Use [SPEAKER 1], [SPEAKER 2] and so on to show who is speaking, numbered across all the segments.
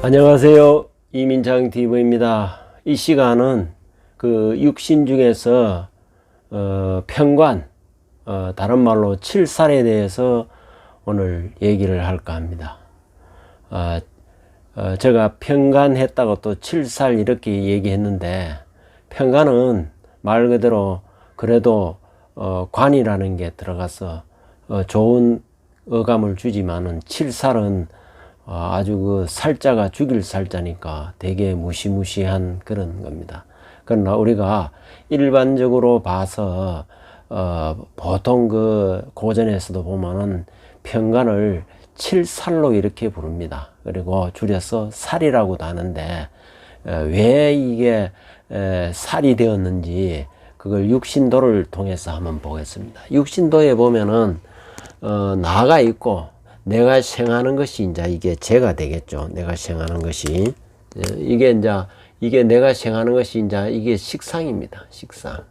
[SPEAKER 1] 안녕하세요. 이민창 TV입니다. 이 시간은 그 육신 중에서 편관, 다른 말로 칠살에 대해서 오늘 얘기를 할까 합니다. 제가 편관했다고 또 칠살 이렇게 얘기했는데, 편관은 말 그대로 그래도 관이라는 게 들어가서 좋은 어감을 주지만은, 칠살은 아주 그 살자가 죽일 살자니까 되게 무시무시한 그런 겁니다. 그러나 우리가 일반적으로 봐서 보통 그 고전에서도 보면은 편관을 칠살로 이렇게 부릅니다. 그리고 줄여서 살이라고도 하는데, 왜 이게 살이 되었는지 그걸 육신도를 통해서 한번 보겠습니다. 육신도에 보면은 나가 있고, 내가 생하는 것이 이제 이게 제가 되겠죠. 내가 생하는 것이 이게 내가 생하는 것이 이제 이게 식상입니다. 식상.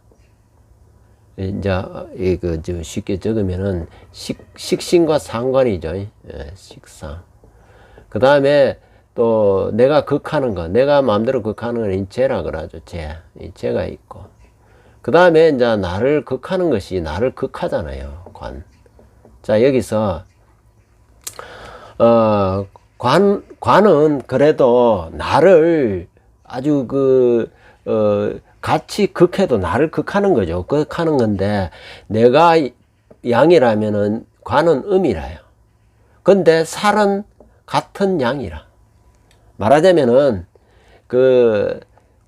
[SPEAKER 1] 이제 쉽게 적으면은 식신과 상관이죠. 식상. 그 다음에 또 내가 극하는 거, 내가 마음대로 극하는 건 재라 그러죠. 재가 있고. 그 다음에 이제 나를 극하는 것이 나를 극하잖아요. 관. 자, 여기서 관은 그래도 나를 아주 같이 극해도 나를 극하는 거죠. 극하는 건데, 내가 양이라면은 관은 음이라요. 근데 살은 같은 양이라. 말하자면은,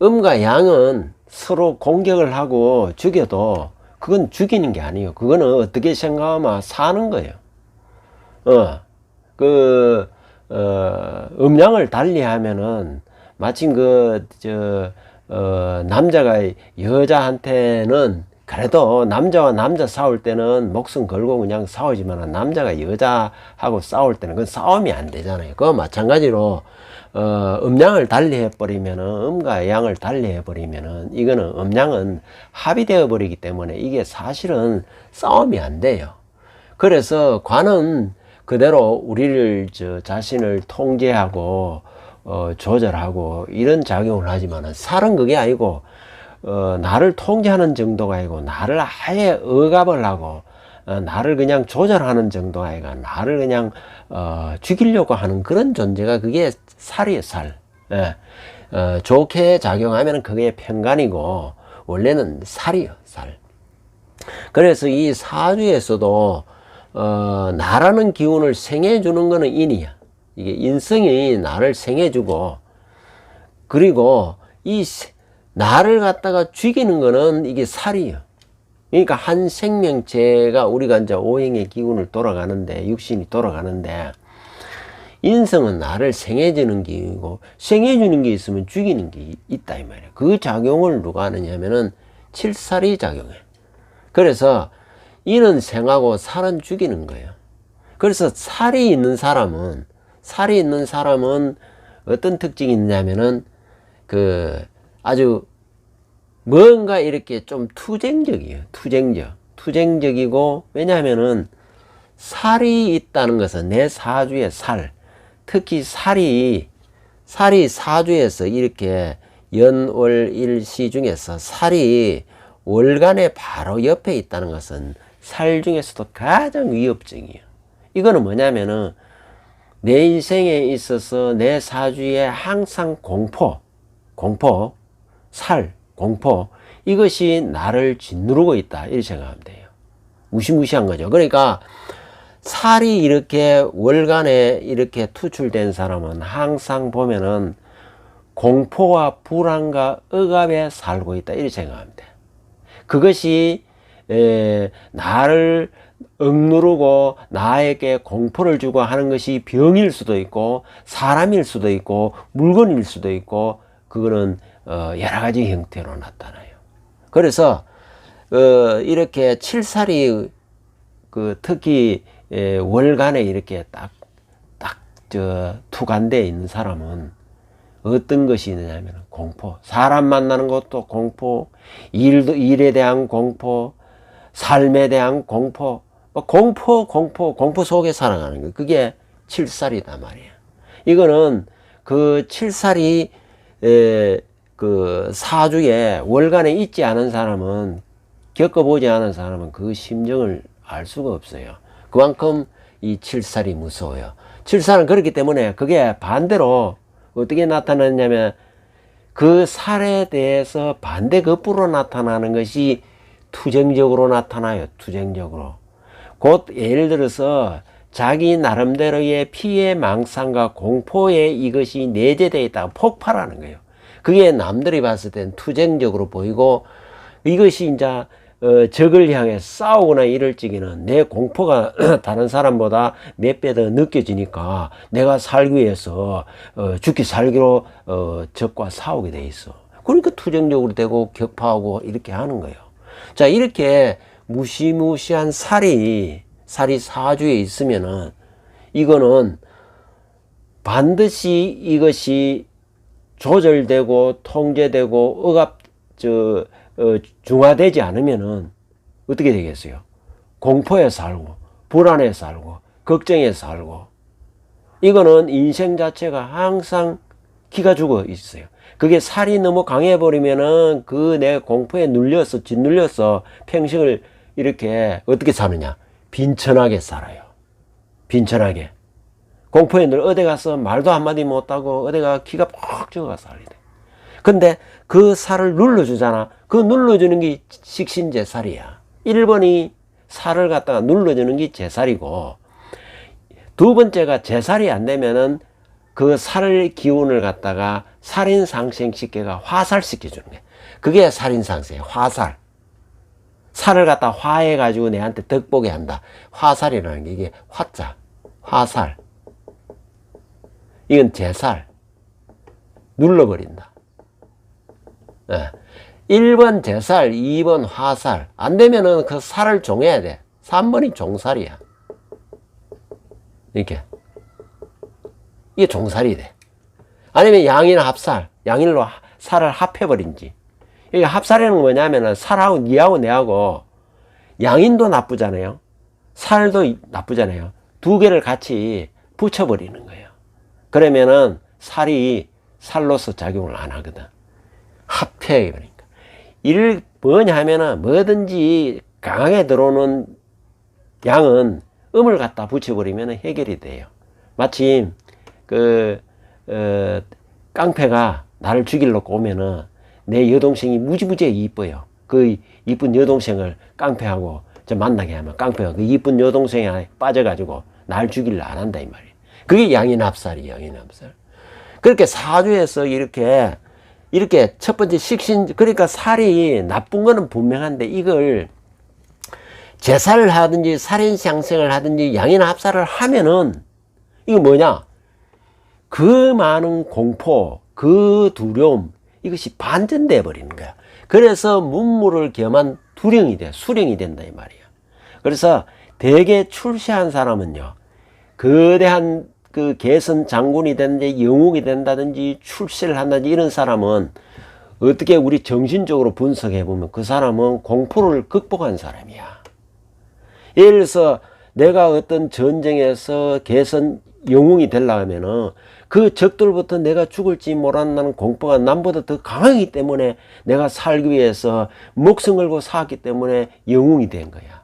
[SPEAKER 1] 음과 양은 서로 공격을 하고 죽여도 그건 죽이는 게 아니에요. 그거는 어떻게 생각하면 사는 거예요. 음양을 달리 하면은, 마침 남자가 여자한테는 그래도 남자와 남자 싸울 때는 목숨 걸고 그냥 싸우지만, 남자가 여자하고 싸울 때는 그건 싸움이 안 되잖아요. 그거 마찬가지로, 음양을 달리 해버리면은, 음과 양을 달리 해버리면은, 이거는 음양은 합의되어 버리기 때문에 이게 사실은 싸움이 안 돼요. 그래서 관은 그대로 우리를 자신을 통제하고 조절하고 이런 작용을 하지만은, 살은 그게 아니고 나를 통제하는 정도가 아니고, 나를 아예 억압을 하고 나를 그냥 조절하는 정도가 아니라 나를 그냥 죽이려고 하는 그런 존재가 그게 살이에요. 살. 좋게 작용하면 그게 편관이고, 원래는 살이에요. 살. 그래서 이 사주에서도 나라는 기운을 생해주는 거는 인이야. 이게 인성이 나를 생해주고, 그리고 이 나를 갖다가 죽이는 거는 이게 살이요. 그러니까 한 생명체가, 우리가 이제 오행의 기운을 돌아가는데, 육신이 돌아가는데, 인성은 나를 생해주는 기운이고, 생해주는 게 있으면 죽이는 게 있다 이 말이야. 그 작용을 누가 하느냐면은 칠살이 작용해. 그래서 이는 생하고 살은 죽이는 거예요. 그래서 살이 있는 사람은 어떤 특징이 있냐면은 아주 뭔가 이렇게 좀 투쟁적이에요. 투쟁적이고, 왜냐하면은 살이 있다는 것은 내 사주의 특히 살이 사주에서 이렇게 연월일시 중에서 살이 월간에 바로 옆에 있다는 것은 살 중에서도 가장 위협적이에요. 이거는 뭐냐면은, 내 인생에 있어서 내 사주에 항상 공포, 이것이 나를 짓누르고 있다, 이렇게 생각하면 돼요. 무시무시한 거죠. 그러니까 살이 이렇게 월간에 이렇게 투출된 사람은 항상 보면은 공포와 불안과 억압에 살고 있다, 이렇게 생각하면 돼요. 그것이 나를 억누르고 나에게 공포를 주고 하는 것이 병일 수도 있고, 사람일 수도 있고, 물건일 수도 있고, 그거는 여러 가지 형태로 나타나요. 그래서 이렇게 칠살이 특히 월간에 이렇게 딱 투관되어 있는 사람은 어떤 것이 있느냐면 공포, 사람 만나는 것도 공포, 일에 대한 공포, 삶에 대한 공포 속에 살아가는 거예요. 그게 칠살이단 말이에요. 이거는 그 칠살이 그 사주에 월간에 있지 않은 사람은, 겪어보지 않은 사람은 그 심정을 알 수가 없어요. 그만큼 이 칠살이 무서워요. 칠살은 그렇기 때문에 그게 반대로 어떻게 나타나냐면 그 살에 대해서 반대급부로 나타나는 것이 투쟁적으로 나타나요. 투쟁적으로. 곧 예를 들어서 자기 나름대로의 피해 망상과 공포에 이것이 내재되어 있다가 폭발하는 거예요. 그게 남들이 봤을 땐 투쟁적으로 보이고, 이것이 이제 적을 향해 싸우거나 이럴 적에는 내 공포가 다른 사람보다 몇 배 더 느껴지니까 내가 살기 위해서 죽기 살기로 적과 싸우게 돼 있어. 그러니까 투쟁적으로 되고 격파하고 이렇게 하는 거예요. 자, 이렇게 무시무시한 살이 사주에 있으면은 이거는 반드시 이것이 조절되고 통제되고 중화되지 않으면은 어떻게 되겠어요? 공포에 살고 불안에 살고 걱정에 살고, 이거는 인생 자체가 항상 기가 죽어 있어요. 그게 살이 너무 강해 버리면은 그 내 공포에 눌려서 짓눌려서 평생을 이렇게 어떻게 사느냐? 빈천하게 살아요. 빈천하게. 공포에 늘 어디 가서 말도 한마디 못하고 어디가 기가 퍽 죽어가 살이 돼. 근데 그 살을 눌러주잖아. 그 눌러주는 게 식신제살이야. 1번이 살을 갖다가 눌러주는 게 제살이고, 두 번째가 제살이 안 되면은 그 살 기운을 갖다가 살인상생시켜가 화살시켜주는 거야. 그게 살인상생이야. 화살. 살을 갖다 화해가지고 내한테 덕보게 한다. 화살이라는 게 이게 화자. 화살. 이건 제살. 눌러버린다. 1번 제살, 2번 화살. 안 되면은 그 살을 종해야 돼. 3번이 종살이야. 이렇게. 이게 종살이 돼. 아니면 양일 합살. 양일로 살을 합해버린지. 이게 합살이라는 건 뭐냐면은 살하고 니하고 내하고 양인도 나쁘잖아요. 살도 나쁘잖아요. 두 개를 같이 붙여버리는 거예요. 그러면은 살이 살로서 작용을 안 하거든. 합해버리니까. 이를 뭐냐 하면은 뭐든지 강하게 들어오는 양은 음을 갖다 붙여버리면 해결이 돼요. 마침 깡패가 나를 죽이려고 오면은 내 여동생이 무지무지하게 이뻐요. 그 이쁜 여동생을 깡패하고 저 만나게 하면 깡패가 그 이쁜 여동생에 빠져가지고 날 죽이려 안 한다 이 말이에요. 그게 양인합살이에요. 양인합살. 그렇게 사주에서 이렇게 첫 번째 식신, 그러니까 살이 나쁜 거는 분명한데 이걸 제살을 하든지 살인상생을 하든지 양인합살을 하면은 이거 뭐냐? 그 많은 공포, 그 두려움, 이것이 반전돼 버리는 거야. 그래서 문무를 겸한 두령이 돼, 수령이 된다 이 말이야. 그래서 대개 출세한 사람은요, 거대한 그 개선 장군이 된다든지 영웅이 된다든지 출세를 한다든지 이런 사람은 어떻게 우리 정신적으로 분석해 보면 그 사람은 공포를 극복한 사람이야. 예를 들어서 내가 어떤 전쟁에서 개선 영웅이 되려고 하면은 그 적들부터 내가 죽을지 모른다는 공포가 남보다 더 강하기 때문에 내가 살기 위해서 목숨 걸고 살았기 때문에 영웅이 된 거야.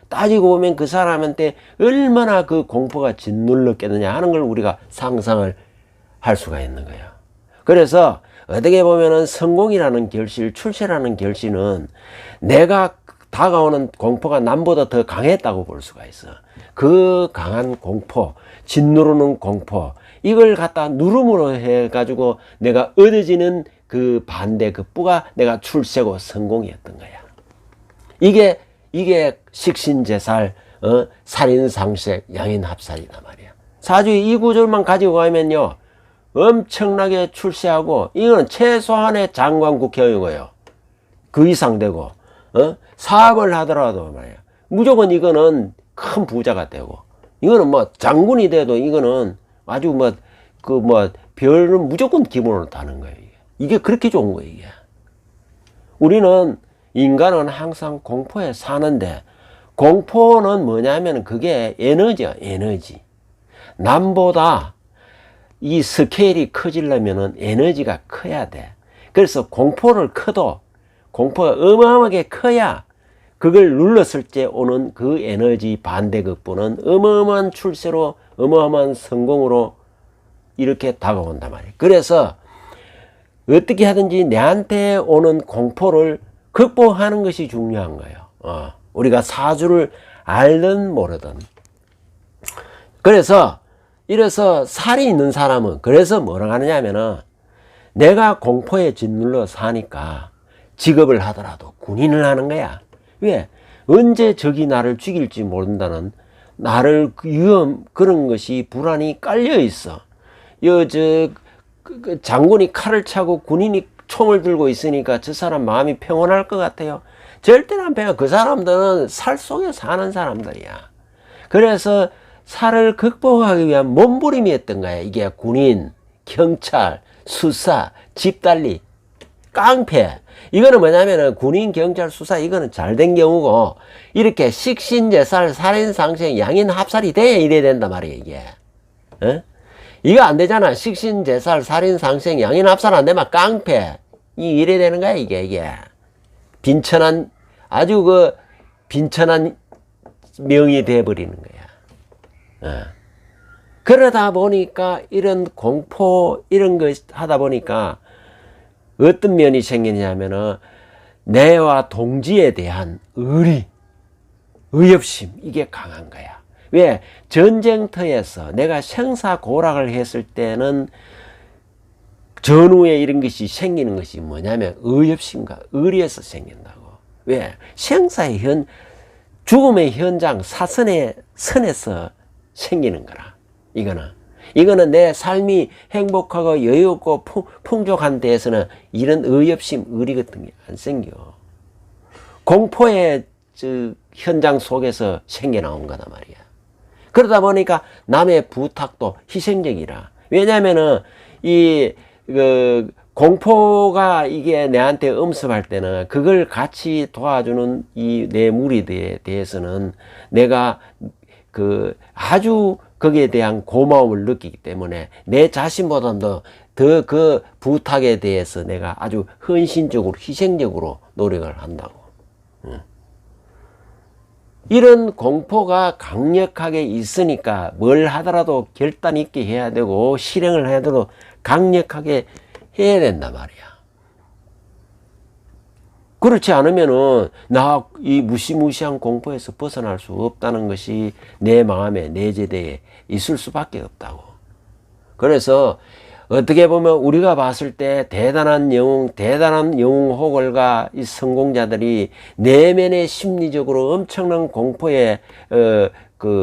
[SPEAKER 1] 따지고 보면 그 사람한테 얼마나 그 공포가 짓눌렀겠느냐 하는 걸 우리가 상상을 할 수가 있는 거야. 그래서 어떻게 보면은 성공이라는 결실, 출세라는 결실은 내가 다가오는 공포가 남보다 더 강했다고 볼 수가 있어. 그 강한 공포, 짓누르는 공포, 이걸 갖다 누름으로 해가지고 내가 얻어지는 그 반대 급부가 내가 출세고 성공이었던 거야. 이게 식신제살, 살인상색, 양인합살이다 말이야. 사주의 이 구절만 가지고 가면요, 엄청나게 출세하고, 이거는 최소한의 장관 국회의원이고요. 그 이상 되고, 사업을 하더라도 말이야. 무조건 이거는 큰 부자가 되고, 이거는 뭐 장군이 돼도 이거는 아주 별은 무조건 기본으로 다는 거예요. 이게 그렇게 좋은 거예요, 이게. 우리는, 인간은 항상 공포에 사는데, 공포는 뭐냐면 그게 에너지야, 에너지. 남보다 이 스케일이 커지려면은 에너지가 커야 돼. 그래서 공포를 커도 공포가 어마어마하게 커야 그걸 눌렀을 때 오는 그 에너지 반대급부는 어마어마한 출세로 어마어마한 성공으로 이렇게 다가온단 말이에요. 그래서 어떻게 하든지 내한테 오는 공포를 극복하는 것이 중요한 거예요. 우리가 사주를 알든 모르든. 그래서 이래서 살이 있는 사람은 그래서 뭐라고 하느냐면은 내가 공포에 짓눌러 사니까 직업을 하더라도 군인을 하는 거야. 왜? 언제 적이 나를 죽일지 모른다는 나를 위험 그런 것이 불안이 깔려 있어. 장군이 칼을 차고 군인이 총을 들고 있으니까 저 사람 마음이 평온할 것 같아요? 절대로 안 평온. 그 사람들은 살 속에 사는 사람들이야. 그래서 살을 극복하기 위한 몸부림이었던 거야. 이게 군인, 경찰, 수사, 집달리, 깡패. 이거는 뭐냐면은 군인, 경찰, 수사 이거는 잘 된 경우고 이렇게 식신제살, 살인상생, 양인합살이 돼야 이래야 된단 말이에요. 이게. 이거 안 되잖아. 식신제살, 살인상생, 양인합살 안 되면 깡패. 이래야 되는 거야. 이게. 빈천한 아주 빈천한 명이 돼버리는 거야. 그러다 보니까 이런 공포 이런 거 하다 보니까 어떤 면이 생기냐면은 내와 동지에 대한 의협심 이게 강한 거야. 왜? 전쟁터에서 내가 생사고락을 했을 때는 전후에 이런 것이 생기는 것이 뭐냐면 의협심과 의리에서 생긴다고. 왜? 생사의 죽음의 현장 사선의 선에서 생기는 거라. 이거는 내 삶이 행복하고 여유롭고 풍족한 데에서는 이런 의협심, 의리 같은 게 안 생겨. 공포의 현장 속에서 생겨나온 거단 말이야. 그러다 보니까 남의 부탁도 희생적이라. 왜냐면은 공포가 이게 내한테 엄습할 때는 그걸 같이 도와주는 이 내 무리에 대해서는 내가 아주 거기에 대한 고마움을 느끼기 때문에 내 자신보다도 더 그 부탁에 대해서 내가 아주 헌신적으로 희생적으로 노력을 한다고. 이런 공포가 강력하게 있으니까 뭘 하더라도 결단 있게 해야 되고 실행을 해도 강력하게 해야 된단 말이야. 그렇지 않으면은 이 무시무시한 공포에서 벗어날 수 없다는 것이 내 마음에 내재되어 있을 수밖에 없다고. 그래서 어떻게 보면 우리가 봤을 때 대단한 영웅 호걸과 이 성공자들이 내면의 심리적으로 엄청난 공포에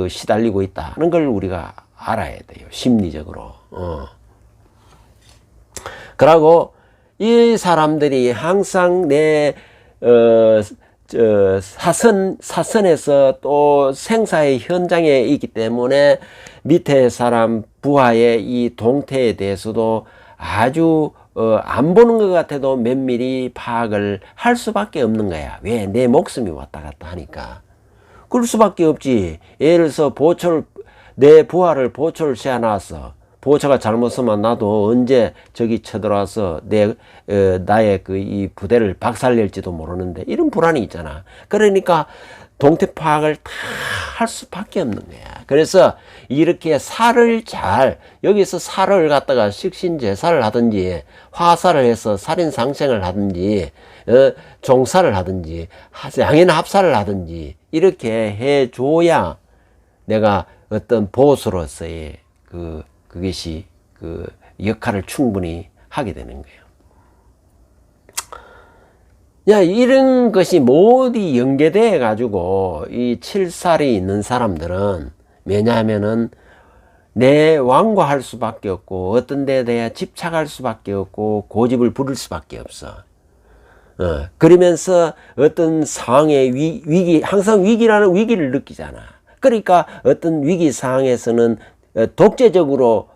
[SPEAKER 1] 시달리고 있다는 걸 우리가 알아야 돼요. 심리적으로. 그러고 이 사람들이 항상 내 사선에서 또 생사의 현장에 있기 때문에 밑에 사람 부하의 이 동태에 대해서도 아주 안 보는 것 같아도 면밀히 파악을 할 수밖에 없는 거야. 왜? 내 목숨이 왔다 갔다 하니까. 그럴 수밖에 없지. 예를 들어서 내 부하를 보초를 세워놨어. 보초가 잘못 서면 나도 언제 저기 쳐들어와서 나의 이 부대를 박살낼지도 모르는데 이런 불안이 있잖아. 그러니까 동태 파악을 다 할 수밖에 없는 거야. 그래서 이렇게 여기서 살을 갖다가 식신제사를 하든지 화살을 해서 살인상생을 하든지 종살을 하든지 양인합살을 하든지 이렇게 해줘야 내가 어떤 보수로서의 그것이 역할을 충분히 하게 되는 거예요. 이런 것이 모두 연계돼 가지고 이 칠살이 있는 사람들은 왜냐하면은 내 완고할 수밖에 없고 어떤 데에 대해 집착할 수밖에 없고 고집을 부릴 수밖에 없어. 그러면서 어떤 상황의 항상 위기라는 위기를 느끼잖아. 그러니까 어떤 위기 상황에서는 독재적으로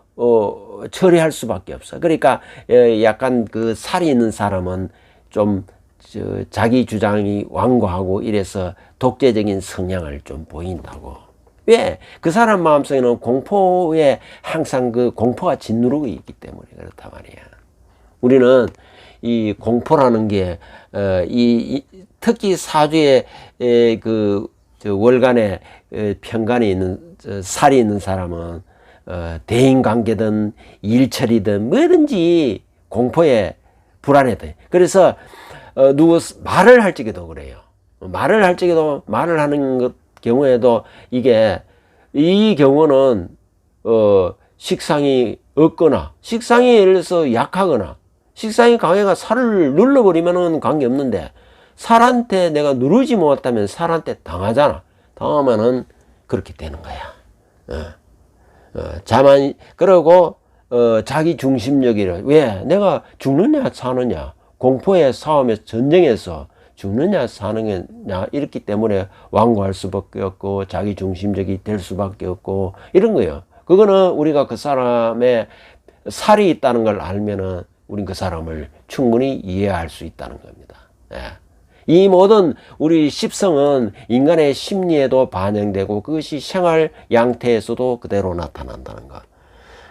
[SPEAKER 1] 처리할 수밖에 없어. 그러니까 약간 살이 있는 사람은 좀 자기 주장이 완고하고 이래서 독재적인 성향을 좀 보인다고. 왜? 그 사람 마음속에는 공포에 항상 그 공포가 짓누르고 있기 때문에 그렇단 말이야. 우리는 이 공포라는 게, 특히 사주에, 월간에 편간이 있는, 살이 있는 사람은, 대인관계든 일처리든 뭐든지 공포에 불안해돼. 그래서, 누구 말을 할 적에도 그래요. 말을 할 적에도, 말을 하는 경우에도 이게, 이 경우는, 식상이 없거나, 식상이 예를 들어서 약하거나, 식상이 강해가 살을 눌러버리면은 관계없는데, 살한테 내가 누르지 못하면 살한테 당하잖아. 당하면은 그렇게 되는 거야. 그러고, 자기 중심적이라. 왜? 내가 죽느냐, 사느냐, 공포의 싸움에서, 전쟁에서 죽느냐, 사느냐, 이렇기 때문에 완고할 수밖에 없고, 자기 중심적이 될 수밖에 없고, 이런 거예요. 그거는 우리가 그 사람의 살이 있다는 걸 알면은, 우린 그 사람을 충분히 이해할 수 있다는 겁니다. 예. 이 모든 우리 십성은 인간의 심리에도 반영되고 그것이 생활 양태에서도 그대로 나타난다는 것.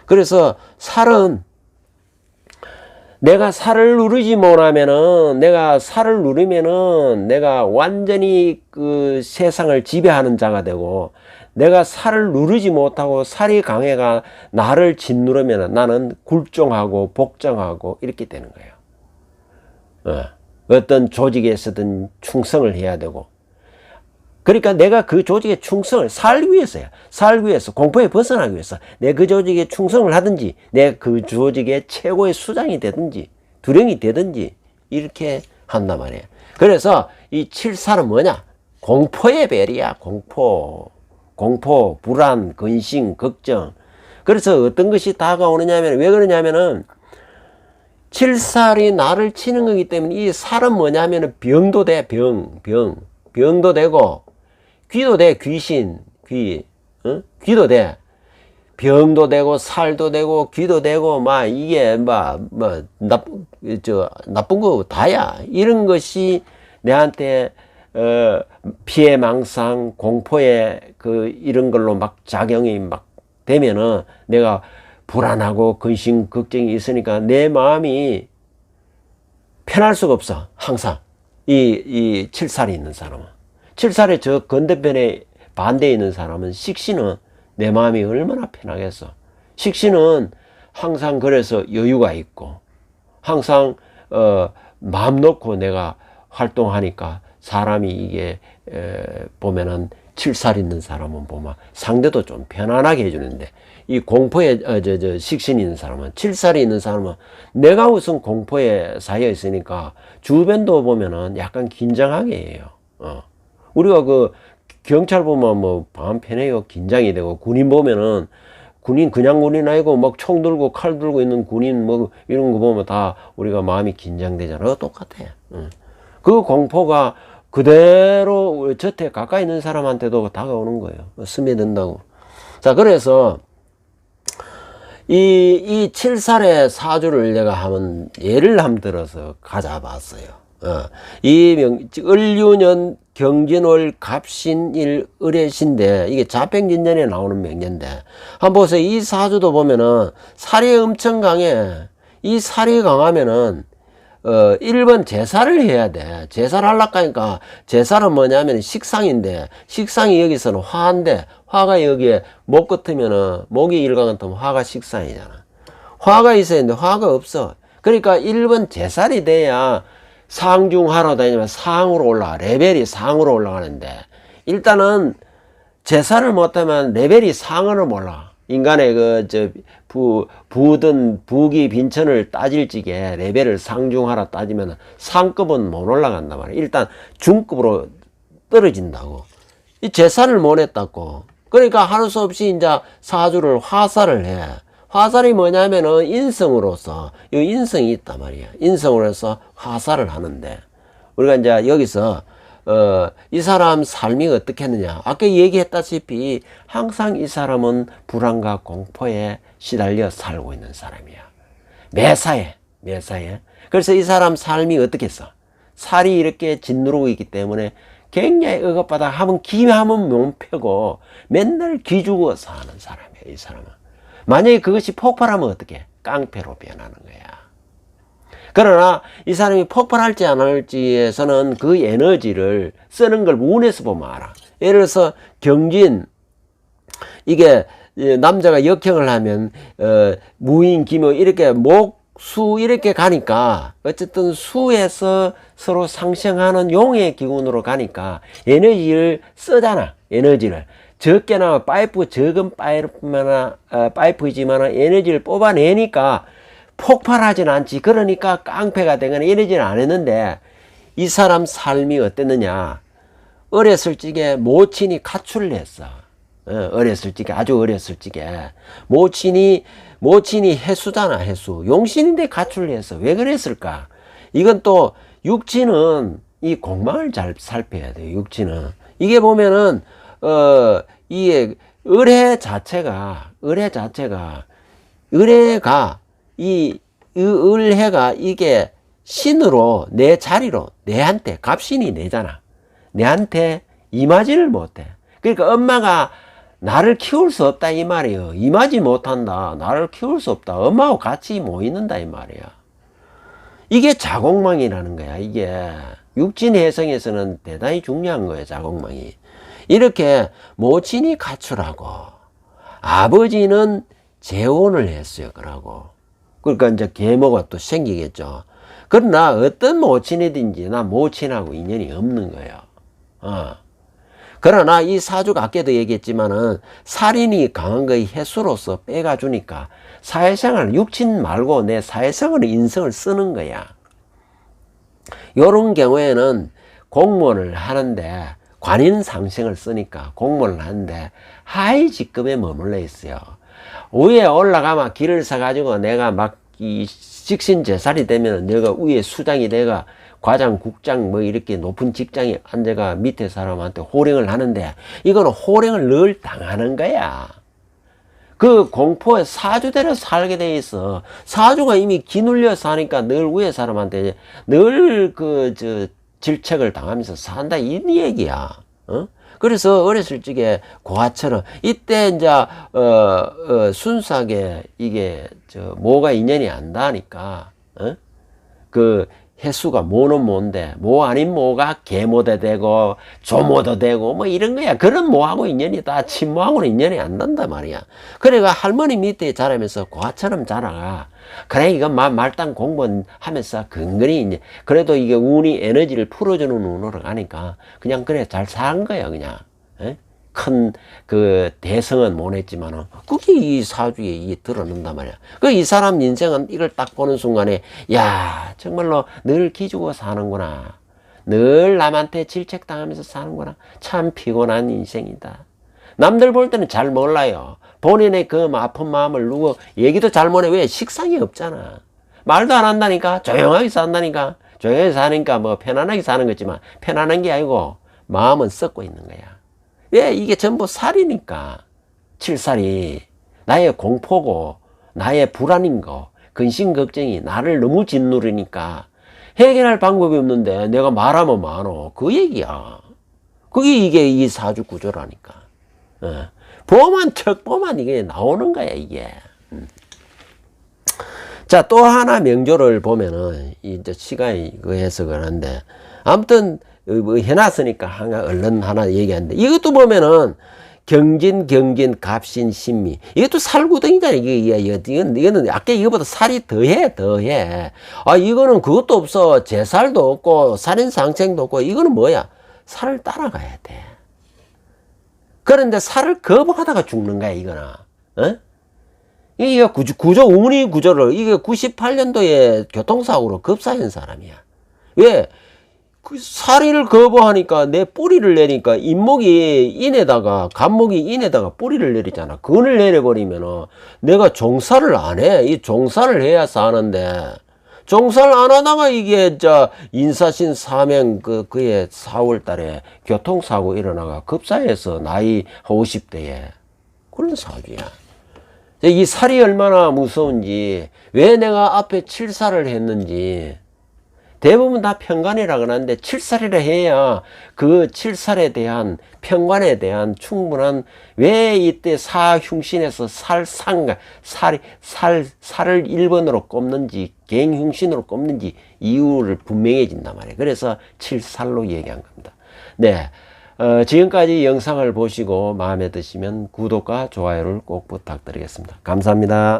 [SPEAKER 1] 그래서 살은 내가 살을 누르지 못하면은, 내가 살을 누르면은 내가 완전히 그 세상을 지배하는 자가 되고, 내가 살을 누르지 못하고 살이 강해가 나를 짓누르면 나는 굴종하고 복종하고 이렇게 되는 거예요. 어떤 조직에서든 충성을 해야 되고, 그러니까 내가 그 조직에 충성을 살기 위해서야. 살기 위해서, 공포에 벗어나기 위해서 내 그 조직에 충성을 하든지, 내 그 조직의 최고의 수장이 되든지 두령이 되든지 이렇게 한단 말이에요. 그래서 이 칠살은 뭐냐? 공포의 별이야. 공포, 불안, 근심, 걱정. 그래서 어떤 것이 다가오느냐면, 왜 그러냐면은, 칠살이 나를 치는 거기 때문에, 이 살은 뭐냐면은 병도 돼, 병도 되고, 귀도 돼, 귀신, 귀도 돼. 병도 되고, 살도 되고, 귀도 되고, 이게, 나쁜 거 다야. 이런 것이 내한테, 피해망상, 공포에 이런 걸로 막 작용이 막 되면은 내가 불안하고 근심, 걱정이 있으니까 내 마음이 편할 수가 없어. 항상. 이 칠살이 있는 사람은. 칠살의 저 건너편에 반대에 있는 사람은, 식신은 내 마음이 얼마나 편하겠어. 식신은 항상 그래서 여유가 있고, 항상, 마음 놓고 내가 활동하니까 사람이 이게 보면은 칠살 있는 사람은 보면 상대도 좀 편안하게 해주는데, 이 공포에 식신이 있는 사람은, 칠살이 있는 사람은 내가 우선 공포에 쌓여 있으니까 주변도 보면은 약간 긴장하게 해요. 우리가 그 경찰 보면 뭐 마음 편해요. 긴장이 되고, 군인 보면은 군인 그냥 군인 아니고 막 총 들고 칼 들고 있는 군인 뭐 이런 거 보면 다 우리가 마음이 긴장되잖아. 똑같아. 그 공포가 그대로 저태 가까이 있는 사람한테도 다가오는 거예요. 스며든다고. 자, 그래서 이 칠살의 사주를 내가 예를 한번 들어서 가져봤어요. 이 을유년 경진월 갑신일 을해신데, 이게 자평진전에 나오는 명년인데, 한번 보세요. 이 사주도 보면은 살이 엄청 강해. 이 살이 강하면은 1번 제사를 해야 돼. 제사를 하려고 하니까, 제사는 뭐냐면 식상인데, 식상이 여기서는 화인데, 화가 여기에 목 같으면은, 목이 일간 같으면 화가 식상이잖아. 화가 있어야 되는데 화가 없어. 그러니까 1번 제살이 돼야 상중하러 다니면 상으로 올라가. 레벨이 상으로 올라가는데, 일단은 제사를 못하면 레벨이 상으로 올라가. 인간의 부기 빈천을 따질 적에 레벨을 상중하라 따지면 상급은 못 올라간단 말이야. 일단 중급으로 떨어진다고. 이 제사를 못 했다고. 그러니까 할 수 없이 이제 사주를 화살을 해. 화살이 뭐냐면은 인성으로서, 이 인성이 있단 말이야. 인성으로서 화살을 하는데, 우리가 이제 여기서 이 사람 삶이 어떻게 했느냐. 아까 얘기했다시피 항상 이 사람은 불안과 공포에 시달려 살고 있는 사람이야. 매사에. 그래서 이 사람 삶이 어떻게 했어? 살이 이렇게 짓누르고 있기 때문에 굉장히 억압받아 하면 기하면 몸 펴고 맨날 기죽어 사는 사람이에요, 이 사람은. 만약에 그것이 폭발하면 어떻게? 깡패로 변하는 거야. 그러나 이 사람이 폭발할지 안 할지에서는 그 에너지를 쓰는 걸 운에서 보면 알아. 예를 들어서 경진, 이게 남자가 역행을 하면 무인, 기묘 이렇게 목수 이렇게 가니까 어쨌든 수에서 서로 상생하는 용의 기운으로 가니까 에너지를 쓰잖아. 에너지를 적게나 파이프, 적은 파이프지만 에너지를 뽑아내니까 폭발하진 않지. 그러니까 깡패가 되거나 이러지는 않았는데 이 사람 삶이 어땠느냐. 어렸을 적에 모친이 가출을 했어. 어렸을 적에, 아주 어렸을 적에 모친이 해수잖아. 해수 용신인데 가출을 했어. 왜 그랬을까? 이건 또 육친은 이 공망을 잘 살펴야 돼요. 육친은 이게 보면은 이 의뢰 자체가 이 을해가 이게 신으로 내 자리로 내한테 갑신이 내잖아. 내한테 임하지를 못해. 그러니까 엄마가 나를 키울 수 없다 이 말이에요. 임하지 못한다. 나를 키울 수 없다. 엄마하고 같이 못 있는다 이 말이야. 이게 자공망이라는 거야. 이게 육진해성에서는 대단히 중요한 거예요. 자공망이. 이렇게 모친이 가출하고 아버지는 재혼을 했어요. 그러고 그러니까 이제 계모가 또 생기겠죠. 그러나 어떤 모친이든지 나 모친하고 인연이 없는 거예요. 그러나 이 사주가 아까도 얘기했지만은 살인이 강한 거의 해수로서 빼가주니까 사회생활, 육친 말고 내 사회생활의 인성을 쓰는 거야. 요런 경우에는 공무원을 하는데 관인상생을 쓰니까 공무원을 하는데 하위 직급에 머물러 있어요. 위에 올라가면 길을 서가지고 내가 막 이 직신제살이 되면 내가 위에 수장이 내가 과장, 국장 뭐 이렇게 높은 직장에 앉아가 밑에 사람한테 호령을 하는데 이거는 호령을 늘 당하는 거야. 그 공포에 사주대로 살게 돼 있어. 사주가 이미 기눌려 사니까 늘 위에 사람한테 늘 질책을 당하면서 산다 이 얘기야. 그래서 어렸을 적에 고아처럼 이때 이제 순수하게 이게 모가 인연이 안 닿으니까 그 해수가 모는 모인데 모 아닌 모가 계모도 되고 조모도 되고 뭐 이런 거야. 그런 모하고 인연이 다 친모하고는 인연이 안 난단 말이야. 그래가 할머니 밑에 자라면서 고아처럼 자라가. 그래 이거 말단 공부하면서 근근히 이제 그래도 이게 운이 에너지를 풀어주는 운으로 가니까 그냥 그래 잘 산 거야 그냥. 큰 그 대성은 못 했지만은 그게 이 사주에 이게 드러난단 말이야. 그 이 사람 인생은 이걸 딱 보는 순간에 야 정말로 늘 기죽어 사는구나. 늘 남한테 질책당하면서 사는구나. 참 피곤한 인생이다. 남들 볼 때는 잘 몰라요. 본인의 그 아픈 마음을 누구 얘기도 잘 못해. 왜? 식상이 없잖아. 말도 안 한다니까. 조용하게 산다니까. 조용하게 사니까 뭐 편안하게 사는 거지만 편안한 게 아니고 마음은 썩고 있는 거야. 왜? 이게 전부 살이니까. 칠살이 나의 공포고 나의 불안인 거 근심 걱정이 나를 너무 짓누르니까 해결할 방법이 없는데 내가 말하면 많어. 그 얘기야. 그게 이게 이 사주 구조라니까. 보만 이게 나오는 거야 이게. 자, 또 하나 명조를 보면은 이제 시간이 해석을 하는데 아무튼 해놨으니까 얼른 하나 얘기하는데 이것도 보면은 경진, 갑신, 신미. 이것도 살구덩이잖아. 이거는 아까 이거보다 살이 더해. 아, 이거는 그것도 없어. 제살도 없고, 살인상생도 없고, 이거는 뭐야? 살을 따라가야 돼. 그런데 살을 거부하다가 죽는 거야, 이거는. 이게 운이 구조를, 이게 98년도에 교통사고로 급사한 사람이야. 왜? 그 살이를 거부하니까 내 뿌리를 내니까 간목이 인에다가 뿌리를 내리잖아. 그걸 내려버리면은 내가 종사를 안 해. 이 종사를 해야 사는데 종사를 안 하다가 이게 인사신 사명 그해 4월 달에 교통사고 일어나가 급사해서 나이 50대에 그런 사주야. 이 살이 얼마나 무서운지 왜 내가 앞에 7살을 했는지 대부분 다 편관이라 그러는데 7살이라 해야 그 7살에 대한 편관에 대한 충분한 왜 이때 사흉신에서 살상가 살을 1번으로 꼽는지 갱흉신으로 꼽는지 이유를 분명해진단 말이에요. 그래서 7살로 얘기한 겁니다. 네. 지금까지 영상을 보시고 마음에 드시면 구독과 좋아요를 꼭 부탁드리겠습니다. 감사합니다.